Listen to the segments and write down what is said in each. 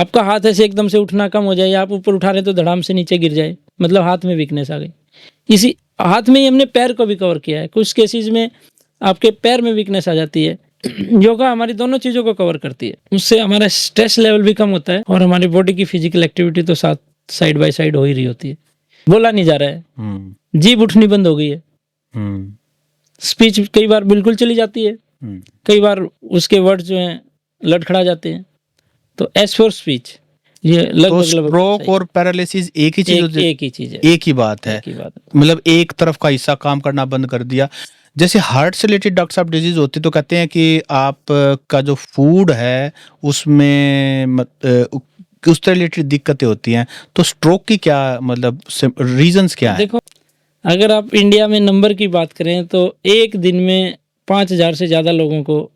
आपका हाथ ऐसे एकदम से उठना कम हो जाए, या आप ऊपर उठा रहे तो धड़ाम से नीचे गिर जाए, मतलब हाथ में वीकनेस आ गई। इसी हाथ में ही हमने पैर को भी कवर किया है। कुछ केसेस में आपके पैर में वीकनेस आ जाती है। योगा हमारी दोनों चीज़ों को कवर करती है। उससे हमारा स्ट्रेस लेवल भी कम होता है और हमारी बॉडी की फिजिकल एक्टिविटी तो साथ साइड बाय साइड हो ही रही होती है। बोला नहीं जा रहा है, जीभ उठनी बंद हो गई है, स्पीच कई बार बिल्कुल चली जाती है, कई बार उसके वर्ड जो हैं लड़खड़ा जाते हैं। तो एज फॉर स्पीच ये लगभग स्ट्रोक और पैरालिसिस एक ही चीज एक ही चीज है, एक ही बात है। मतलब एक तरफ का हिस्सा काम करना बंद कर दिया। जैसे हार्ट से रिलेटेड डॉक्टर साहब डिजीज होती तो कहते हैं कि आप का जो फूड है उसमें उससे रिलेटेड दिक्कतें होती हैं। तो स्ट्रोक की क्या मतलब रीजंस क्या है? देखो, अगर आप इंडिया में नंबर की बात करें तो एक दिन में 5,000 से ज्यादा लोगों को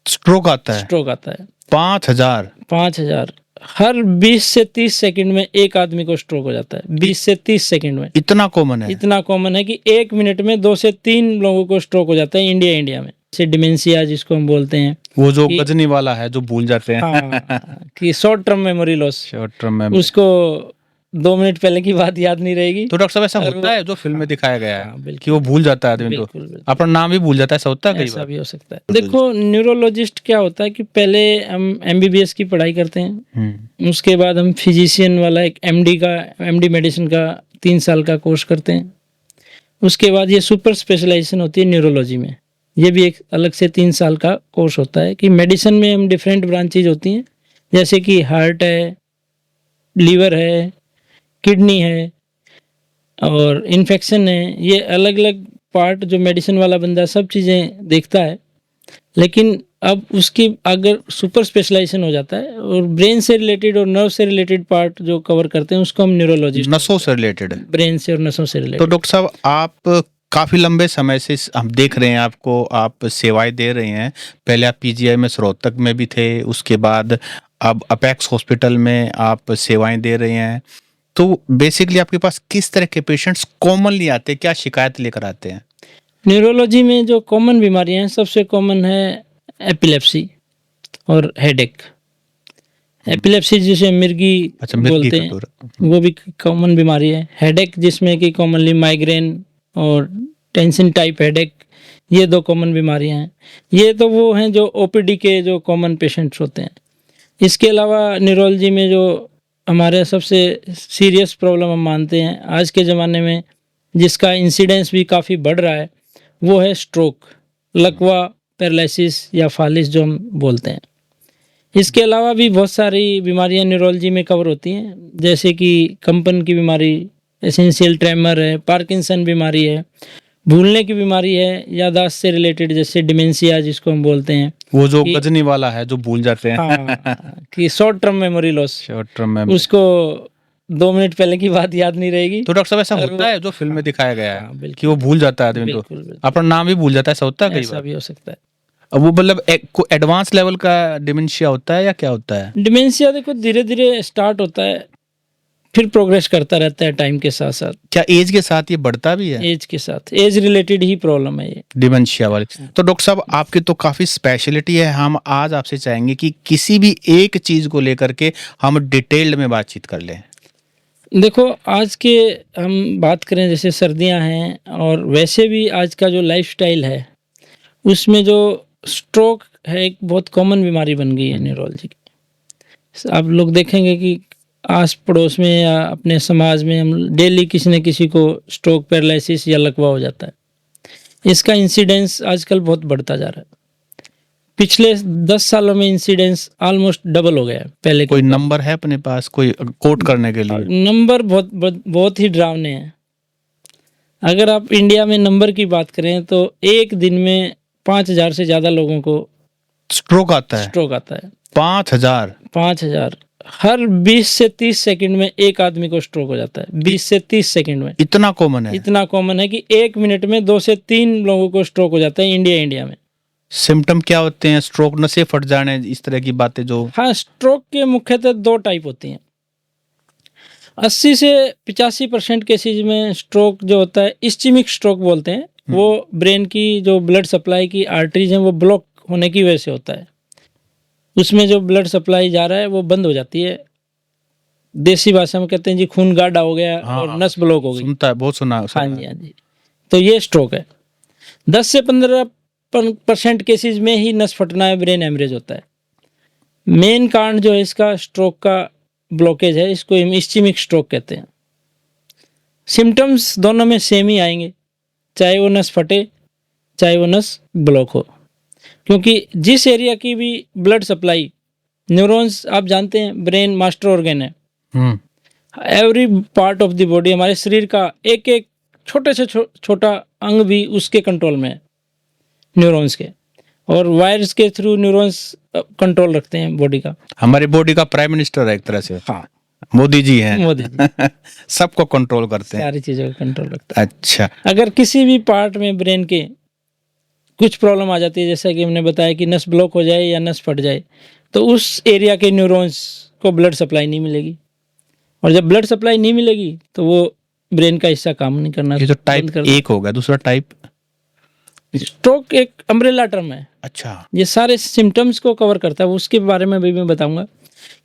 स्ट्रोक आता है। 5,000 हर 20 से 30 सेकंड में एक आदमी को स्ट्रोक हो जाता है। 20 से 30 सेकंड में इतना कॉमन है? इतना कॉमन है कि एक मिनट में 2 से 3 लोगों को स्ट्रोक हो जाता है इंडिया में। जैसे डिमेंशिया जिसको हम बोलते हैं, वो जो गजनी वाला है जो भूल जाते हैं। हाँ, कि शॉर्ट टर्म मेमोरी लॉस, उसको 2 मिनट पहले की बात याद नहीं रहेगी। तो डॉक्टर साहब ऐसा होता है जो फिल्म में दिखाया गया है कि वो भूल जाता है आदमी, तो अपना नाम भी भूल जाता है, ऐसा होता है? ऐसा भी हो सकता है। देखो, न्यूरोलॉजिस्ट क्या होता है कि पहले हम एमबीबीएस की पढ़ाई करते हैं, उसके बाद हम फिजिशियन वाला एक एमडी मेडिसिन का 3 साल का कोर्स करते हैं। उसके बाद ये सुपर स्पेशलाइजेशन होती है न्यूरोलॉजी में। ये भी एक अलग से 3 साल का कोर्स होता है कि मेडिसिन में हम डिफरेंट ब्रांचेज होती हैं, जैसे कि हार्ट है, लीवर है, किडनी है और इन्फेक्शन है। ये अलग अलग पार्ट जो मेडिसिन वाला बंदा सब चीज़ें देखता है। लेकिन अब उसकी अगर सुपर स्पेशलाइजेशन हो जाता है और ब्रेन से रिलेटेड और नर्व से रिलेटेड पार्ट जो कवर करते हैं उसको हम न्यूरोलॉजिस्ट। नसों से रिलेटेड, ब्रेन से और नसों से रिलेटेड। तो डॉक्टर साहब आप काफ़ी लंबे समय से हम देख रहे हैं आपको, आप सेवाएं दे रहे हैं। पहले आप पीजीआई में रोहतक में भी थे, उसके बाद अब अपेक्स हॉस्पिटल में आप सेवाएं दे रहे हैं। तो बेसिकली आपके पास किस तरह के पेशेंट्स कॉमनली आते हैं, क्या शिकायत लेकर आते हैं? न्यूरोलॉजी में जो कॉमन बीमारियां हैं, सबसे कॉमन है एपिलेप्सी और हेडेक। एपिलेप्सी जिसे मिर्गी बोलते हैं, वो भी कॉमन बीमारी है। हेडेक जिसमें कि कॉमनली माइग्रेन और टेंशन टाइप हेडेक, ये 2 कॉमन बीमारियां हैं। ये तो वो हैं जो ओपीडी के जो कॉमन पेशेंट्स होते हैं। इसके अलावा न्यूरोलॉजी में जो हमारे सबसे सीरियस प्रॉब्लम हम मानते हैं आज के ज़माने में, जिसका इंसिडेंस भी काफ़ी बढ़ रहा है, वो है स्ट्रोक, लकवा, पैरालिसिस या फालिस जो हम बोलते हैं। इसके अलावा भी बहुत सारी बीमारियां न्यूरोलॉजी में कवर होती हैं, जैसे कि कंपन की बीमारी, एसेंशियल ट्रेमर है, पार्किंसन बीमारी है, भूलने की बीमारी है, याददाश्त से रिलेटेड जैसे डिमेंशिया जिसको हम बोलते हैं, वो जो गजनी वाला है जो भूल जाते हैं। हाँ, कि शॉर्ट टर्म मेमोरी लॉस, उसको 2 मिनट पहले की बात याद नहीं रहेगी। तो डॉक्टर साहब ऐसा होता है जो फिल्म में दिखाया गया है कि वो भूल जाता है आदमी, तो अपना नाम भी भूल जाता है, ऐसा होता है? ऐसा भी हो सकता है। अब वो मतलब एडवांस लेवल का डिमेंशिया होता है या क्या होता है? डिमेंशिया देखो धीरे धीरे स्टार्ट होता है, फिर प्रोग्रेस करता रहता है टाइम के साथ साथ। क्या एज के साथ ये बढ़ता भी है? एज के साथ, एज रिलेटेड ही प्रॉब्लम है ये डिमेंशिया वाली। तो डॉक्टर साहब आपकी तो काफ़ी स्पेशलिटी है। हम आज आपसे चाहेंगे कि किसी भी एक चीज़ को लेकर के हम डिटेल्ड में बातचीत कर लें। देखो, आज के हम बात करें, जैसे सर्दियां हैं और वैसे भी आज का जो लाइफस्टाइल है उसमें जो स्ट्रोक है एक बहुत कॉमन बीमारी बन गई है न्यूरोलॉजी की। आप लोग देखेंगे कि आस पड़ोस में या अपने समाज में हम डेली किसी न किसी को स्ट्रोक, पैरालिसिस या लकवा हो जाता है। इसका इंसिडेंस आजकल बहुत बढ़ता जा रहा है। पिछले 10 सालों में इंसिडेंस ऑलमोस्ट डबल हो गया है पहले। कोई नंबर है अपने पास कोई कोट करने के लिए? नंबर बहुत ही डरावने हैं। अगर आप इंडिया में नंबर की बात करें तो एक दिन में 5,000 से ज़्यादा लोगों को स्ट्रोक आता है। 5,000 हर 20 से 30 सेकंड में एक आदमी को स्ट्रोक हो जाता है। 20 से 30 सेकंड में इतना कॉमन है कि एक मिनट में 2 से 3 लोगों को स्ट्रोक हो जाता है इंडिया में। सिम्टम क्या होते हैं? स्ट्रोक, नसें फट जाने, इस तरह की बातें जो? हाँ, स्ट्रोक के मुख्यतः 2 टाइप होती हैं। 80 से 85% केसेज में स्ट्रोक जो होता है इस्चेमिक स्ट्रोक बोलते हैं, वो ब्रेन की जो ब्लड सप्लाई की आर्टरीज हैं वो ब्लॉक होने की वजह से होता है। उसमें जो ब्लड सप्लाई जा रहा है वो बंद हो जाती है। देसी भाषा में कहते हैं जी खून गाढ़ा हो गया और नस ब्लॉक हो गई। सुनता है, बहुत सुना। हाँ जी, हाँ जी। तो ये स्ट्रोक है। 10 से 15% केसेस में ही नस फटना है, ब्रेन हेमरेज होता है। मेन कारण जो है इसका स्ट्रोक का ब्लॉकेज है, इसको हम इस्चेमिक स्ट्रोक कहते हैं। सिम्टम्स दोनों में सेम ही आएंगे, चाहे वो नस फटे चाहे वो नस ब्लॉक हो, क्योंकि जिस एरिया की भी ब्लड सप्लाई, न्यूरॉन्स आप जानते हैं ब्रेन मास्टर ऑर्गन है। Every part of the body, हमारे शरीर का एक एक छोटे से छोटा अंग भी उसके कंट्रोल में है, न्यूरॉन्स के। और वायर्स के थ्रू न्यूरॉन्स कंट्रोल रखते हैं बॉडी का। हमारी बॉडी का प्राइम मिनिस्टर है एक तरह से। हाँ, मोदी जी हैं। मोदी जी सबको कंट्रोल करते हैं, सारी चीजों का कंट्रोल रखते हैं। अच्छा, अगर किसी भी पार्ट में ब्रेन के कुछ प्रॉब्लम आ जाती है, जैसा कि हमने बताया कि नस ब्लॉक हो जाए या नस फट जाए, तो उस एरिया के न्यूरॉन्स को ब्लड सप्लाई नहीं मिलेगी, और जब ब्लड सप्लाई नहीं मिलेगी तो वो ब्रेन का हिस्सा काम नहीं करना। ये तो टाइप 1 हो गया। दूसरा टाइप स्ट्रोक एक अम्ब्रेला टर्म है। अच्छा, ये सारे सिम्टम्स को कवर करता है, उसके बारे में भी मैं बताऊंगा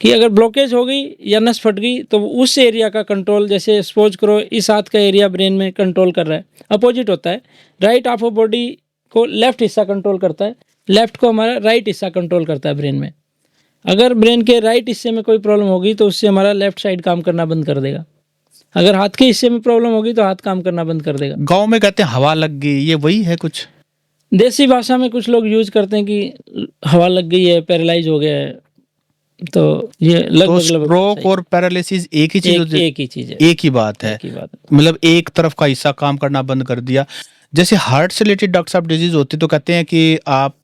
कि अगर ब्लॉकेज हो गई या नस फट गई तो उस एरिया का कंट्रोल, जैसे सपोज करो इस हाथ का एरिया ब्रेन में कंट्रोल कर रहा है, अपोजिट होता है। राइट हाफ ऑफ बॉडी को लेफ्ट हिस्सा कंट्रोल करता है, लेफ्ट को हमारा राइट हिस्सा कंट्रोल करता है ब्रेन में। अगर ब्रेन के राइट हिस्से में कोई प्रॉब्लम होगी तो उससे हमारा लेफ्ट साइड काम करना बंद कर देगा। अगर हाथ के हिस्से में प्रॉब्लम होगी तो हाथ काम करना बंद कर देगा। गांव में कहते हैं हवा लग गई, ये वही है कुछ? देसी भाषा में कुछ लोग यूज करते हैं कि हवा लग गई है, पैरालाइज हो गया है, तो ये लगभग स्ट्रोक और पैरालिसिस एक ही चीज, एक ही चीज है, एक ही बात है। मतलब एक तरफ का हिस्सा काम करना बंद कर दिया। जैसे हार्ट से रिलेटेड डॉक्टर साहब डिजीज होती तो कहते हैं कि आप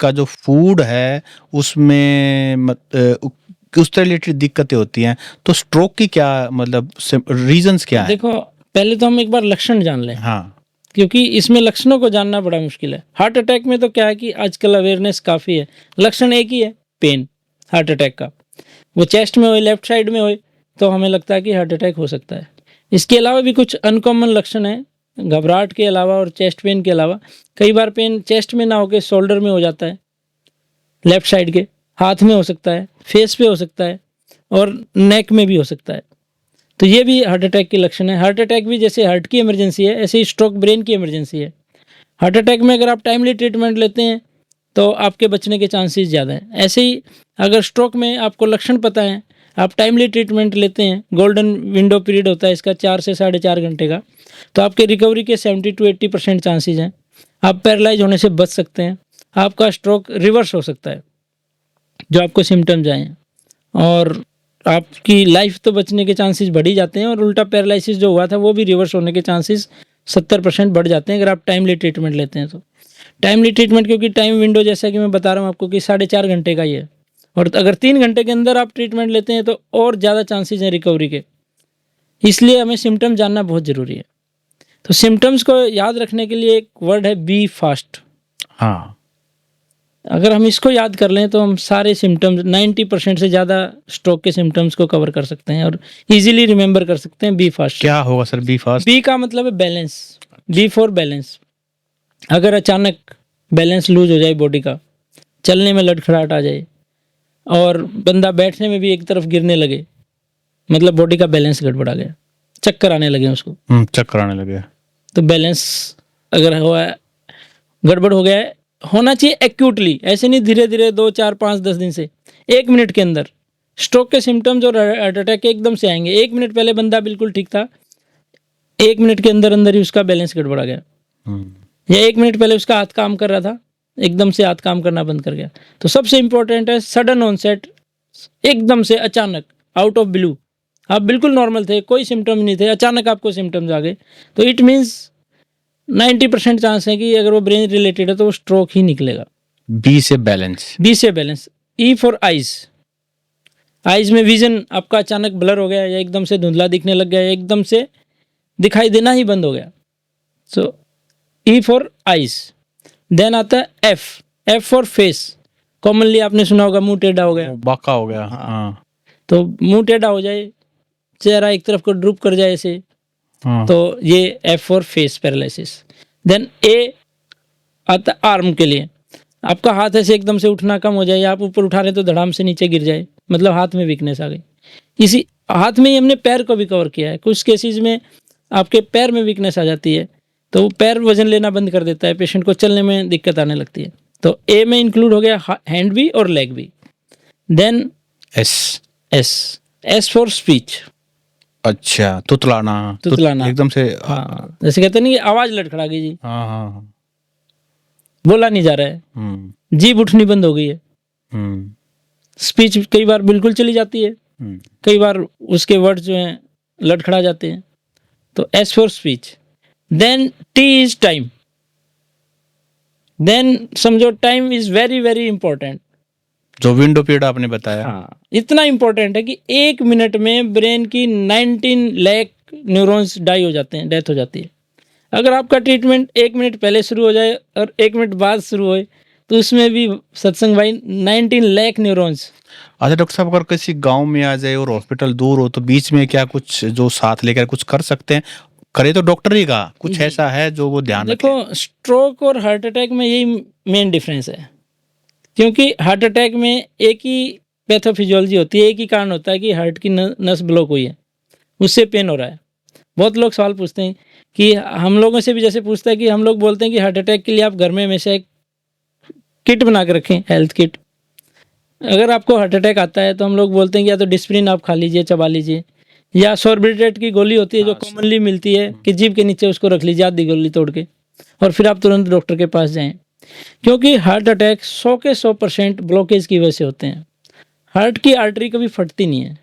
का जो फूड है उसमें उससे रिलेटेड दिक्कतें होती हैं, तो स्ट्रोक की क्या मतलब रीजंस क्या है? देखो, पहले तो हम एक बार लक्षण जान लें। हाँ, क्योंकि इसमें लक्षणों को जानना बड़ा मुश्किल है। हार्ट अटैक में तो क्या है कि आजकल अवेयरनेस काफ़ी है, लक्षण एक ही है, पेन हार्ट अटैक का। वो चेस्ट में हो, लेफ्ट साइड में हो, तो हमें लगता है कि हार्ट अटैक हो सकता है। इसके अलावा भी कुछ अनकॉमन लक्षण हैं, घबराहट के अलावा और चेस्ट पेन के अलावा। कई बार पेन चेस्ट में ना होकर शोल्डर में हो जाता है, लेफ्ट साइड के, हाथ में हो सकता है, फेस पे हो सकता है, और नेक में भी हो सकता है। तो ये भी हार्ट अटैक के लक्षण है। हार्ट अटैक भी जैसे हार्ट की इमरजेंसी है, ऐसे ही स्ट्रोक ब्रेन की इमरजेंसी है। हार्ट अटैक में अगर आप टाइमली ट्रीटमेंट लेते हैं तो आपके बचने के चांसेस ज़्यादा हैं। ऐसे ही अगर स्ट्रोक में आपको लक्षण पता है, आप टाइमली ट्रीटमेंट लेते हैं, गोल्डन विंडो पीरियड होता है इसका 4 से 4.5 घंटे का, तो आपके रिकवरी के 70 to 80% चांसेस हैं। आप पैरालाइज होने से बच सकते हैं, आपका स्ट्रोक रिवर्स हो सकता है जो आपको सिम्टम्स आए हैं, और आपकी लाइफ तो बचने के चांसेस बढ़ ही जाते हैं, और उल्टा पैरालिसिस जो हुआ था वो भी रिवर्स होने के चांसेस 70% बढ़ जाते हैं अगर आप टाइमली ट्रीटमेंट लेते हैं तो। टाइमली ट्रीटमेंट, क्योंकि टाइम विंडो जैसा कि मैं बता रहा हूँ आपको कि 4.5 घंटे का ही है, और अगर 3 घंटे के अंदर आप ट्रीटमेंट लेते हैं तो और ज़्यादा चांसेस हैं रिकवरी के। इसलिए हमें सिम्टम्स जानना बहुत ज़रूरी है। तो सिम्टम्स को याद रखने के लिए एक वर्ड है, बी फास्ट। हाँ, अगर हम इसको याद कर लें तो हम सारे सिम्टम्स 90% से ज़्यादा स्ट्रोक के सिम्टम्स को कवर कर सकते हैं और इजीली रिमेंबर कर सकते हैं। बी फास्ट क्या होगा सर बी फास्ट? बी का मतलब है बैलेंस, बी फॉर बैलेंस। अगर अचानक बैलेंस लूज हो जाए बॉडी का, चलने में लड़खड़ाहट आ जाए और बंदा बैठने में भी एक तरफ गिरने लगे, मतलब बॉडी का बैलेंस गड़बड़ा गया, चक्कर आने लगे उसको, चक्कर आने लगे, तो बैलेंस अगर हुआ गड़बड़ हो गया है, होना चाहिए एक्यूटली, ऐसे नहीं धीरे धीरे 2, 4, 5, 10 दिन से, 1 मिनट के अंदर। स्ट्रोक के सिम्टम्स और हार्ट अटैक एकदम से आएंगे। 1 मिनट पहले बंदा बिल्कुल ठीक था, 1 मिनट के अंदर अंदर ही उसका बैलेंस गड़बड़ा गया, या 1 मिनट पहले उसका हाथ काम कर रहा था, एकदम से हाथ काम करना बंद कर गया। तो सबसे इंपॉर्टेंट है सडन ऑनसेट, एकदम से अचानक, आउट ऑफ ब्लू। आप बिल्कुल नॉर्मल थे, कोई सिम्टम नहीं थे, अचानक आपको सिम्टम्स आ गए, तो इट मीन्स 90% चांस है कि अगर वो ब्रेन रिलेटेड है तो वो स्ट्रोक ही निकलेगा। बी से बैलेंस, बी से balance. E for eyes, eyes में विजन आपका अचानक ब्लर हो गया, या एकदम से धुंधला दिखने लग गया, या एकदम से दिखाई देना ही बंद हो गया, सो ई फॉर आइज। देन आता है F, F for face. Commonly आपने सुना होगा मुंह टेढ़ा हो गया, बाका हो गया। हाँ, तो मुंह टेढ़ा हो जाए, चेहरा एक तरफ को ड्रूप कर जाए ऐसे, तो ये F for face paralysis. Then A आता आर्म के लिए, आपका हाथ ऐसे एकदम से उठना कम हो जाए, आप ऊपर उठा रहे तो धड़ाम से नीचे गिर जाए, मतलब हाथ में वीकनेस आ गई। इसी हाथ में ही हमने पैर को भी कवर किया है। कुछ केसेस में आपके पैर में वीकनेस आ जाती है, तो पैर वजन लेना बंद कर देता है, पेशेंट को चलने में दिक्कत आने लगती है। तो ए में इंक्लूड हो गया हैंड भी और लेग भी। Then S for speech. अच्छा, तुतलाना एकदम से। हाँ, जैसे कहते हैं ना कि आवाज लड़खड़ा गई जी, हाँ, बोला नहीं जा रहा है, जीभ उठनी बंद हो गई है, स्पीच कई बार बिल्कुल चली जाती है, कई बार उसके वर्ड जो हैं लड़खड़ा जाते हैं। तो S for speech. Then T is time. Then समझो time is very very important. जो विंडो पीरियड आपने बताया, हाँ, इतना इंपॉर्टेंट है कि 1 मिनट में ब्रेन की 19 लाख न्यूरॉन्स डाई हो जाते हैं, डेथ हो जाती है। अगर आपका ट्रीटमेंट 1 मिनट पहले शुरू हो जाए और 1 मिनट बाद शुरू हो, तो उसमें भी सत्संग भाई 19 लाख न्यूरॉन्स। अच्छा डॉक्टर साहब, अगर किसी गांव में आ जाए और हॉस्पिटल दूर हो, तो बीच में क्या कुछ जो साथ लेकर कुछ कर सकते हैं? करे तो डॉक्टर ही का, कुछ ऐसा है जो वो ध्यान रखे? देखो, स्ट्रोक और हार्ट अटैक में यही मेन डिफरेंस है, क्योंकि हार्ट अटैक में एक ही पैथोफिजियोलॉजी होती है, एक ही कारण होता है कि हार्ट की नस ब्लॉक हुई है, उससे पेन हो रहा है। बहुत लोग सवाल पूछते हैं कि हम लोगों से भी जैसे पूछता है कि हम लोग बोलते हैं कि हार्ट अटैक के लिए आप घर में हमेशा एक किट बना के रखें, हेल्थ किट। अगर आपको हार्ट अटैक आता है तो हम लोग बोलते हैं कि या तो डिस्प्रिन आप खा लीजिए, चबा लीजिए, या सॉर्बिट्रेट की गोली होती है जो कॉमनली मिलती है कि जीभ के नीचे उसको रख लीजिए आधी गोली तोड़ के, और फिर आप तुरंत डॉक्टर के पास जाएं। क्योंकि हार्ट अटैक 100 के 100% ब्लॉकेज की वजह से होते हैं। हार्ट की आर्टरी कभी फटती नहीं है,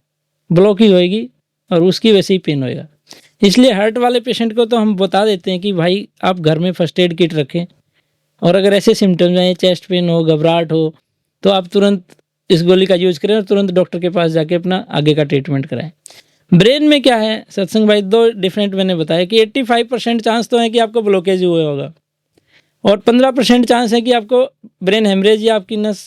ब्लॉक ही होएगी और उसकी वजह से ही पेन होएगा। इसलिए हार्ट वाले पेशेंट को तो हम बता देते हैं कि भाई आप घर में फर्स्ट एड किट रखें, और अगर ऐसे सिम्टम्स हैं, चेस्ट पेन हो, घबराहट हो, तो आप तुरंत इस गोली का यूज़ करें और तुरंत डॉक्टर के पास जाके अपना आगे का ट्रीटमेंट कराएं। ब्रेन में क्या है सत्संग भाई, 2 डिफरेंट मैंने बताया कि 85% चांस तो है कि आपको ब्लॉकेज हुआ होगा, और 15% चांस है कि आपको ब्रेन हेमरेज या आपकी नस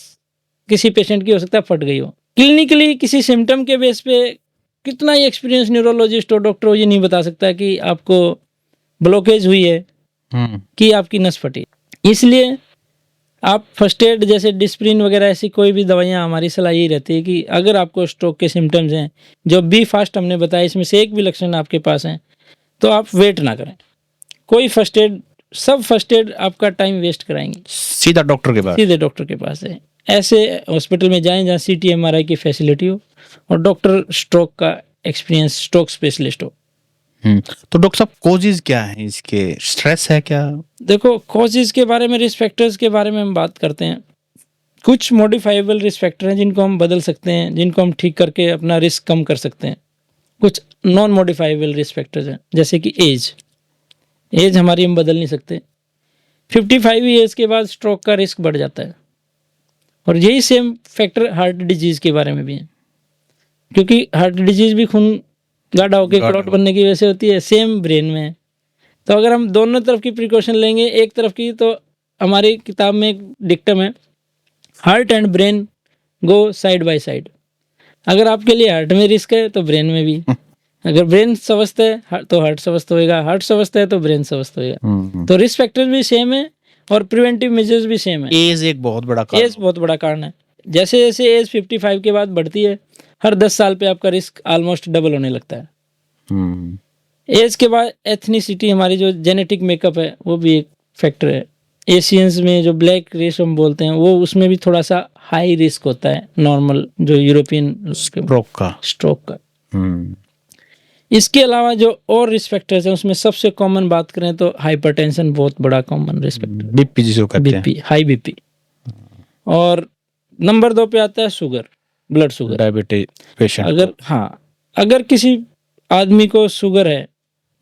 किसी पेशेंट की हो सकता है फट गई हो। क्लिनिकली किसी सिम्टम के बेस पे कितना ही एक्सपीरियंस न्यूरोलॉजिस्ट और डॉक्टर हो ये नहीं बता सकता कि आपको ब्लॉकेज हुई है कि आपकी नस फटी। इसलिए आप फर्स्ट एड जैसे डिस्प्रिन वगैरह ऐसी कोई भी दवाइयाँ, हमारी सलाह यही रहती है कि अगर आपको स्ट्रोक के सिम्टम्स हैं, जो बी फास्ट हमने बताया, इसमें से एक भी लक्षण आपके पास हैं, तो आप वेट ना करें। कोई फर्स्ट एड, सब फर्स्ट एड आपका टाइम वेस्ट कराएंगे, सीधा डॉक्टर के पास, सीधे डॉक्टर के पास है। ऐसे हॉस्पिटल में जाएं जहाँ CT MRI की फैसिलिटी हो और डॉक्टर स्ट्रोक का एक्सपीरियंस, स्ट्रोक स्पेशलिस्ट हो। तो डॉक्टर साहब, कॉजेज क्या है इसके? स्ट्रेस है क्या? देखो, कॉजेज के बारे में, रिस्क फैक्टर्स के बारे में हम बात करते हैं। कुछ मॉडिफाइबल रिस्क फैक्टर हैं जिनको हम बदल सकते हैं, जिनको हम ठीक करके अपना रिस्क कम कर सकते हैं। कुछ नॉन मॉडिफाइबल रिस्क फैक्टर्स हैं, जैसे कि एज हमारी हम बदल नहीं सकते। 55 ईयर्स के बाद स्ट्रोक का रिस्क बढ़ जाता है, और यही सेम फैक्टर हार्ट डिजीज़ के बारे में भी है, क्योंकि हार्ट डिजीज़ भी खून गाढ़ा होकर क्लॉट बनने की वजह से होती है, सेम ब्रेन में है। तो अगर हम दोनों तरफ की प्रिकॉशन लेंगे, एक तरफ की, तो हमारी किताब में एक डिक्टम है, heart and brain go side by side. अगर आपके लिए हार्ट में रिस्क है तो ब्रेन में भी, अगर ब्रेन स्वस्थ है तो हार्ट स्वस्थ होएगा, हार्ट स्वस्थ है तो ब्रेन स्वस्थ होएगा। तो रिस्क फैक्टर भी सेम है और प्रिवेंटिव मेजर्स भी सेम है। एज एक बहुत बड़ा कारण, एज बहुत बड़ा कारण है। जैसे जैसे एज 55 के बाद बढ़ती है, हर 10 साल पे आपका रिस्क ऑलमोस्ट डबल होने लगता है। एज के बाद एथनिसिटी, हमारी जो जेनेटिक मेकअप है, वो भी एक फैक्टर है। एशियंस में जो ब्लैक रेस हम बोलते हैं, वो उसमें भी थोड़ा सा हाई रिस्क होता है नॉर्मल जो यूरोपियन स्ट्रोक का। इसके अलावा जो और रिस्क फैक्टर्स हैं, उसमें सबसे कॉमन बात करें तो हाइपरटेंशन बहुत बड़ा कॉमन रिस्क फैक्टर, बीपी जिसको कहते हैं, बीपी, हाई बीपी। और नंबर 2 पे आता है sugar, blood sugar, diabetes patient. अगर किसी आदमी को शुगर है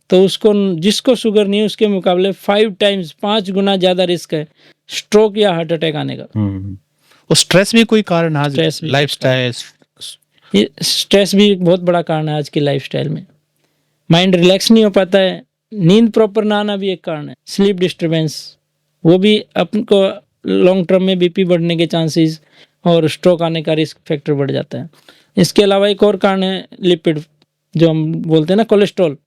तो उसको, जिसको शुगर नहीं है उसके मुकाबले 5 गुना ज्यादा रिस्क है स्ट्रोक या हार्ट अटैक आने का। और स्ट्रेस भी कोई कारण है, लाइफस्टाइल, स्ट्रेस भी एक बहुत बड़ा कारण है आज की लाइफस्टाइल में। माइंड रिलैक्स नहीं हो पाता है, नींद प्रॉपर ना आना भी एक कारण है, स्लीप डिस्टर्बेंस, वो भी आपको लॉन्ग टर्म में बीपी बढ़ने के चांसेस और स्ट्रोक आने का रिस्क फैक्टर बढ़ जाता है। इसके अलावा एक और कारण है लिपिड, जो हम बोलते हैं ना कोलेस्ट्रॉल।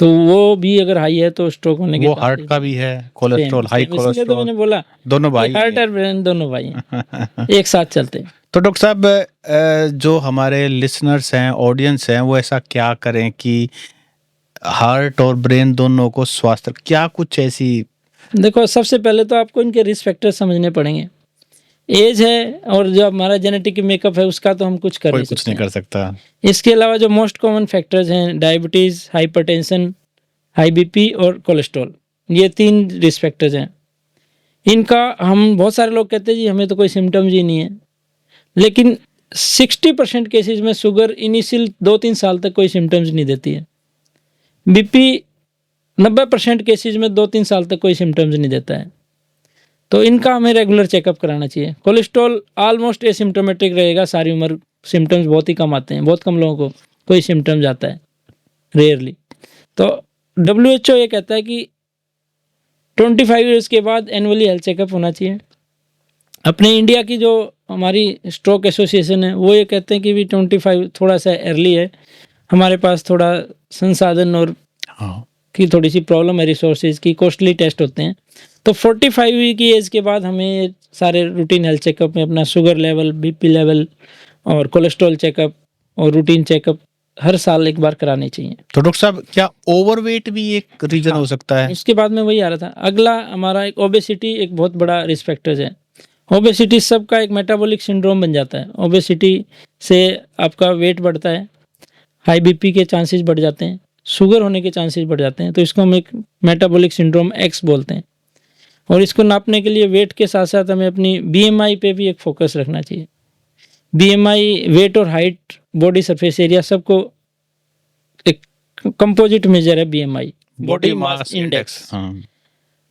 तो वो भी अगर हाई है तो स्ट्रोक होने के वो हार्ट का भी है, कोलेस्ट्रॉल, हाई इसलिए तो कोलेस्ट्रॉल, मैंने बोला दोनों भाई हार्ट हैं। और ब्रेन दोनों भाई हैं, एक साथ चलते हैं। तो डॉक्टर साहब, जो हमारे लिसनर्स हैं, ऑडियंस हैं, वो ऐसा क्या करें कि हार्ट और ब्रेन दोनों को स्वास्थ्य, क्या कुछ ऐसी? देखो, सबसे पहले तो आपको इनके रिस्क फैक्टर समझने पड़ेंगे। एज है और जो हमारा जेनेटिक मेकअप है उसका तो हम कुछ कर कोई नहीं कुछ सकते नहीं कर सकता। इसके अलावा जो मोस्ट कॉमन फैक्टर्स हैं, डायबिटीज़, हाइपरटेंशन, हाई बीपी और कोलेस्ट्रॉल, ये 3 रिस्क फैक्टर्स हैं। इनका हम बहुत सारे लोग कहते हैं जी हमें तो कोई सिम्टम्स ही नहीं है, लेकिन 60% केसेस में शुगर इनिशियल 2-3 साल तक कोई सिम्टम्स नहीं देती है। बीपी 90% केसेस में 2-3 साल तक कोई सिम्टम्स नहीं देता है, तो इनका हमें रेगुलर चेकअप कराना चाहिए। कोलेस्ट्रॉल ऑलमोस्ट एसिम्टोमेटिक रहेगा सारी उम्र, सिम्टम्स बहुत ही कम आते हैं, बहुत कम लोगों को कोई सिम्टम्स आता है, रेयरली। तो WHO ये कहता है कि 25 ईयर्स के बाद एनुअली हेल्थ चेकअप होना चाहिए। अपने इंडिया की जो हमारी स्ट्रोक एसोसिएशन है वो ये कहते हैं कि भी 25 थोड़ा सा अर्ली है, हमारे पास थोड़ा संसाधन और की थोड़ी सी प्रॉब्लम है, रिसोर्सेज की, कॉस्टली टेस्ट होते हैं। तो 45 की एज के बाद हमें सारे रूटीन हेल्थ चेकअप में अपना शुगर लेवल, बीपी लेवल और कोलेस्ट्रॉल चेकअप और रूटीन चेकअप हर साल एक बार कराने चाहिए। तो डॉक्टर साहब, क्या ओवरवेट भी एक रीजन हो सकता है? उसके बाद में वही आ रहा था, अगला हमारा एक ओबेसिटी एक बहुत बड़ा रिस्क फैक्टर है। ओबेसिटी सबका एक मेटाबॉलिक सिंड्रोम बन जाता है। ओबेसिटी से आपका वेट बढ़ता है, हाई बीपी के चांसेस बढ़ जाते हैं, शुगर होने के चांसेस बढ़ जाते हैं, तो इसको हम एक मेटाबॉलिक सिंड्रोम एक्स बोलते हैं। और इसको नापने के लिए वेट के साथ साथ हमें अपनी BMI पे भी एक फोकस रखना चाहिए। BMI वेट और हाइट, बॉडी सरफेस एरिया सबको एक कंपोजिट मेजर है BMI, बॉडी मास इंडेक्स।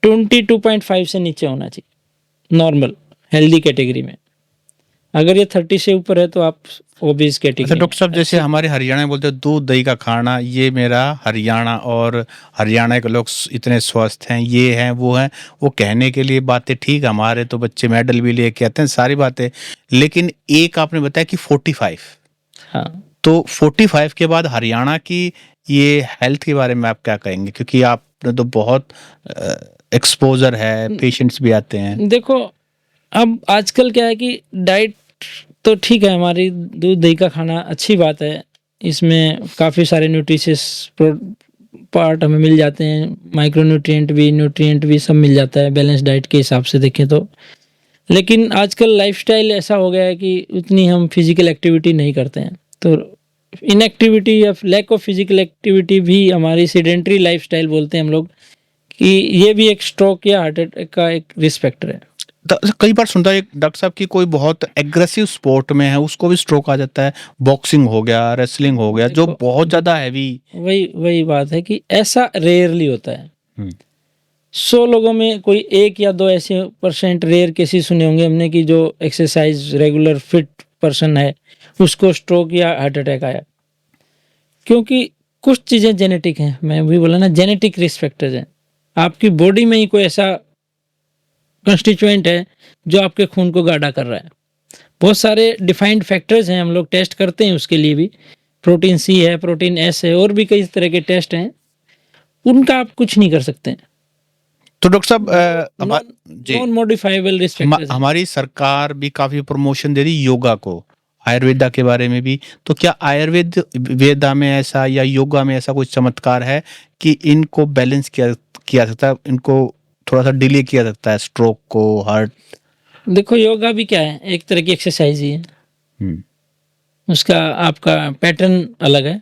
22.5 से नीचे होना चाहिए नॉर्मल हेल्दी कैटेगरी में। अगर ये 30 से ऊपर है तो आप ओबीज कैटेगरी। अच्छा डॉक्टर साहब, जैसे हमारे हरियाणा में बोलते हैं दूध दही का खाना, ये मेरा हरियाणा और हरियाणा के लोग इतने स्वस्थ हैं, ये हैं वो हैं, वो कहने के लिए बातें ठीक, हमारे तो बच्चे मेडल भी लेके आते हैं, सारी बातें, लेकिन एक आपने बताया कि 45। हाँ, तो 45 के बाद हरियाणा की ये हेल्थ के बारे में आप क्या कहेंगे, क्योंकि आपने तो बहुत एक्सपोजर है, पेशेंट्स भी आते हैं। देखो अब आजकल क्या है कि डाइट तो ठीक है, हमारी दूध दही का खाना अच्छी बात है, इसमें काफ़ी सारे न्यूट्रिशियस पार्ट हमें मिल जाते हैं, माइक्रो न्यूट्रिएंट भी सब मिल जाता है बैलेंस डाइट के हिसाब से देखें तो। लेकिन आजकल लाइफस्टाइल ऐसा हो गया है कि उतनी हम फिजिकल एक्टिविटी नहीं करते हैं, तो इनएक्टिविटी या लैक ऑफ फिजिकल एक्टिविटी भी हमारी सेडेंटरी लाइफस्टाइल बोलते हैं हम लोग, कि ये भी एक स्ट्रोक या हार्ट अटैक का एक रिस्क फैक्टर है। कई बार सुनता है डॉक्टर साहब की कोई बहुत एग्रेसिव स्पोर्ट में है उसको भी स्ट्रोक आ जाता है, बॉक्सिंग हो गया, रेसलिंग हो गया, जो बहुत ज्यादा हैवी। वही बात है कि ऐसा रेयरली होता है। 100 लोगों में कोई 1 या 2 ऐसे % रेयर केसेस सुने होंगे हमने कि जो एक्सरसाइज रेगुलर फिट पर्सन है उसको स्ट्रोक या हार्ट अटैक आया, क्योंकि कुछ चीज़ें जेनेटिक हैं। मैं भी बोला ना, जेनेटिक रिस्क फैक्टर्स हैं। आपकी बॉडी में ही कोई ऐसा कंस्टिट्यूएंट है जो आपके खून को गाढ़ा कर रहा है। बहुत सारे डिफाइंड फैक्टर्स हैं, हम लोग टेस्ट करते हैं उसके लिए भी, प्रोटीन C है, प्रोटीन S है, और भी कई तरह के टेस्ट हैं, उनका आप कुछ नहीं कर सकते। तो डॉक्टर साहब, नॉन मॉडिफाइबल रिस्क फैक्टर्स। हमारी सरकार भी काफी प्रमोशन दे रही योगा को, आयुर्वेदा के बारे में भी, तो क्या वेदा में ऐसा या योगा में ऐसा कुछ चमत्कार है कि इनको बैलेंस किया सकता है, इनको थोड़ा सा डिले किया सकता है स्ट्रोक को, हार्ट? देखो योगा भी क्या है, एक तरह की एक्सरसाइज ही है। उसका आपका पैटर्न अलग है।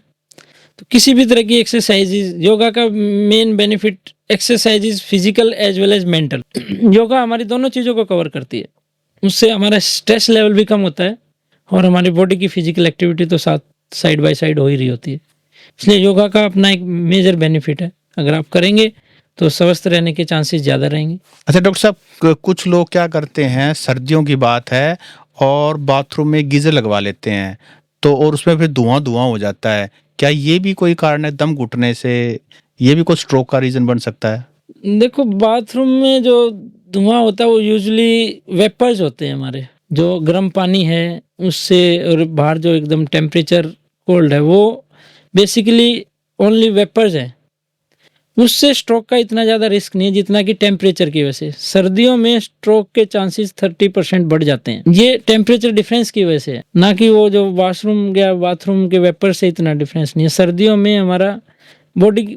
तो किसी भी तरह की एक्सरसाइज, योगा का main benefit exercise physical as well as mental. Yoga हमारी दोनों चीज़ों को कवर करती है, उससे हमारा स्ट्रेस लेवल भी कम होता है और हमारी बॉडी की फिजिकल एक्टिविटी तो साथ साइड बाय साइड हो ही रही होती है। इसलिए योगा का अपना एक मेजर बेनिफिट है, अगर आप करेंगे तो स्वस्थ रहने के चांसेस ज़्यादा रहेंगे। अच्छा डॉक्टर साहब, कुछ लोग क्या करते हैं, सर्दियों की बात है और बाथरूम में गीजर लगवा लेते हैं, तो और उसमें फिर धुआं हो जाता है, क्या ये भी कोई कारण है दम घुटने से, ये भी कोई स्ट्रोक का रीजन बन सकता है? देखो बाथरूम में जो धुआं होता है वो यूजुअली वेपर्स होते हैं हमारे, जो गर्म पानी है उससे, और बाहर जो एकदम टेम्परेचर कोल्ड है, वो बेसिकली ओनली वेपर्स है, उससे स्ट्रोक का इतना ज़्यादा रिस्क नहीं है जितना कि टेम्परेचर की वजह से। सर्दियों में स्ट्रोक के चांसेस 30% बढ़ जाते हैं। ये टेम्परेचर डिफरेंस की वजह से है, ना कि वो जो वॉशरूम या बाथरूम के वेपर से इतना डिफरेंस नहीं है। सर्दियों में हमारा बॉडी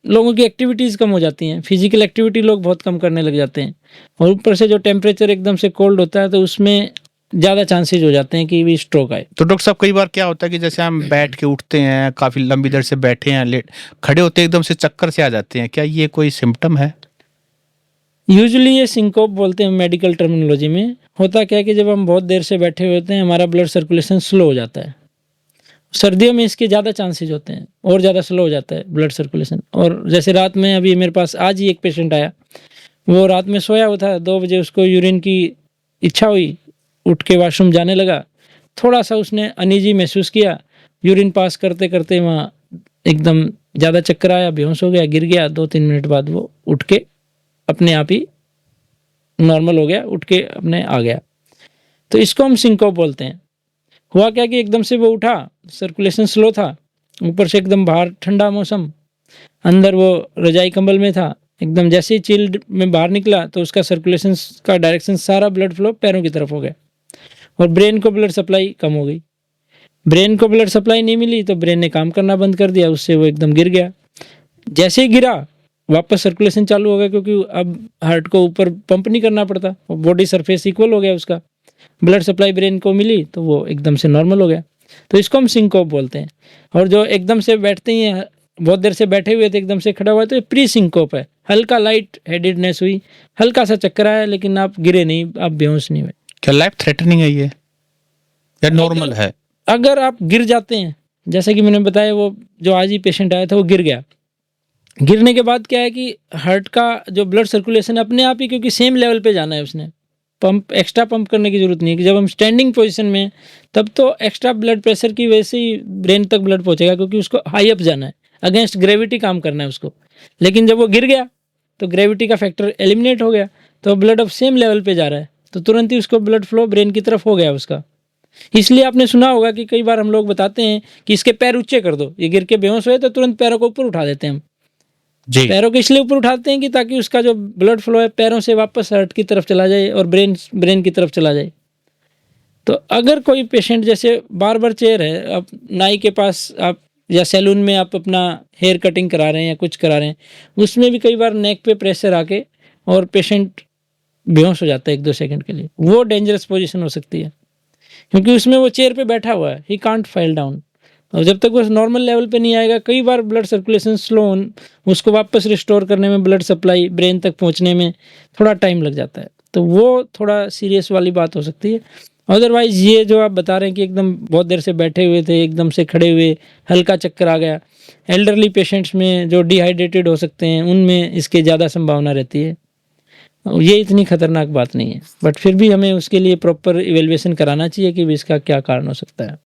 लोगों की एक्टिविटीज़ कम हो जाती हैं, फिजिकल एक्टिविटी लोग बहुत कम करने लग जाते हैं, और ऊपर से जो टेम्परेचर एकदम से कोल्ड होता है तो उसमें ज़्यादा चांसेस हो जाते हैं कि भी स्ट्रोक आए। तो डॉक्टर साहब, कई बार क्या होता है कि जैसे हम बैठ के उठते हैं, काफ़ी लंबी देर से बैठे हैं, लेट खड़े होते एकदम से चक्कर से आ जाते हैं, क्या ये कोई सिम्पटम है? यूजुअली ये सिंकोप बोलते हैं मेडिकल टर्मिनोलॉजी में। होता क्या है कि जब हम बहुत देर से बैठे हुए होते हैं, हमारा ब्लड सर्कुलेशन स्लो हो जाता है। सर्दियों में इसके ज़्यादा चांसेस होते हैं और ज़्यादा स्लो हो जाता है ब्लड सर्कुलेशन। और जैसे रात में अभी मेरे पास आज ही एक पेशेंट आया, वो रात में सोया हुआ था, 2 बजे उसको यूरिन की इच्छा हुई, उठ के वॉशरूम जाने लगा, थोड़ा सा उसने अनईजी महसूस किया, यूरिन पास करते करते वहाँ एकदम ज़्यादा चक्कर आया, बेहोश हो गया, गिर गया। 2-3 मिनट बाद वो उठ के अपने आप ही नॉर्मल हो गया, उठ के अपने आ गया। तो इसको हम सिंकोप बोलते हैं। हुआ क्या कि एकदम से वो उठा, सर्कुलेशन स्लो था, ऊपर से एकदम बाहर ठंडा मौसम, अंदर वो रजाई कंबल में था, एकदम जैसे ही चिल्ड में बाहर निकला तो उसका सर्कुलेशन का डायरेक्शन सारा ब्लड फ्लो पैरों की तरफ हो गया, और ब्रेन को ब्लड सप्लाई कम हो गई। ब्रेन को ब्लड सप्लाई नहीं मिली तो ब्रेन ने काम करना बंद कर दिया, उससे वो एकदम गिर गया। जैसे ही गिरा वापस सर्कुलेशन चालू हो गया, क्योंकि अब हार्ट को ऊपर पंप नहीं करना पड़ता, बॉडी सरफेस इक्वल हो गया उसका, ब्लड सप्लाई ब्रेन को मिली तो वो एकदम से नॉर्मल हो गया। तो इसको हम सिंकोप बोलते हैं। और जो एकदम से बैठते ही हैं, बहुत देर से बैठे हुए थे, एकदम से खड़ा हुआ, तो ये प्री सिंकोप है। हल्का लाइट हेडेडनेस हुई, हल्का सा चक्कर आया, लेकिन आप गिरे नहीं, आप बेहोश नहीं हुए। क्या लाइफ थ्रेटनिंग है ये या नॉर्मल है? अगर आप गिर जाते हैं, जैसे कि मैंने बताया, वो जो आज ही पेशेंट आया था वो गिर गया। गिरने के बाद क्या है कि हार्ट का जो ब्लड सर्कुलेशन अपने आप ही, क्योंकि सेम लेवल पे जाना है, उसने पंप एक्स्ट्रा पंप करने की ज़रूरत नहीं है। कि जब हम स्टैंडिंग पोजीशन में तब तो एक्स्ट्रा ब्लड प्रेशर की वजह से ही ब्रेन तक ब्लड पहुंचेगा, क्योंकि उसको हाई अप जाना है, अगेंस्ट ग्रेविटी काम करना है उसको। लेकिन जब वो गिर गया तो ग्रेविटी का फैक्टर एलिमिनेट हो गया, तो ब्लड अब सेम लेवल पे जा रहा है, तो तुरंत ही उसको ब्लड फ्लो ब्रेन की तरफ हो गया उसका। इसलिए आपने सुना होगा कि कई बार हम लोग बताते हैं कि इसके पैर ऊंचे कर दो, ये गिर के बेहोश हुए तो तुरंत पैरों को ऊपर उठा देते हैं हम। जी। पैरों को इसलिए ऊपर उठाते हैं कि ताकि उसका जो ब्लड फ्लो है पैरों से वापस हार्ट की तरफ चला जाए और ब्रेन की तरफ चला जाए। तो अगर कोई पेशेंट जैसे बार बार चेयर है, आप नाई के पास आप या सैलून में आप अपना हेयर कटिंग करा रहे हैं या कुछ करा रहे हैं, उसमें भी कई बार नेक पे प्रेशर आके और पेशेंट बेहोश हो जाता है 1-2 सेकंड के लिए, वो डेंजरस पोजीशन हो सकती है, क्योंकि उसमें वो चेयर पे बैठा हुआ है, ही कांट फाइल डाउन। और जब तक वो नॉर्मल लेवल पे नहीं आएगा, कई बार ब्लड सर्कुलेशन स्लो, उसको वापस रिस्टोर करने में, ब्लड सप्लाई ब्रेन तक पहुंचने में थोड़ा टाइम लग जाता है, तो वो थोड़ा सीरियस वाली बात हो सकती है। अदरवाइज ये जो आप बता रहे हैं कि एकदम बहुत देर से बैठे हुए थे, एकदम से खड़े हुए, हल्का चक्कर आ गया, एल्डरली पेशेंट्स में जो डिहाइड्रेटेड हो सकते हैं उनमें इसके ज़्यादा संभावना रहती है। ये इतनी खतरनाक बात नहीं है, बट फिर भी हमें उसके लिए प्रॉपर इवेल्युएशन कराना चाहिए कि इसका क्या कारण हो सकता है।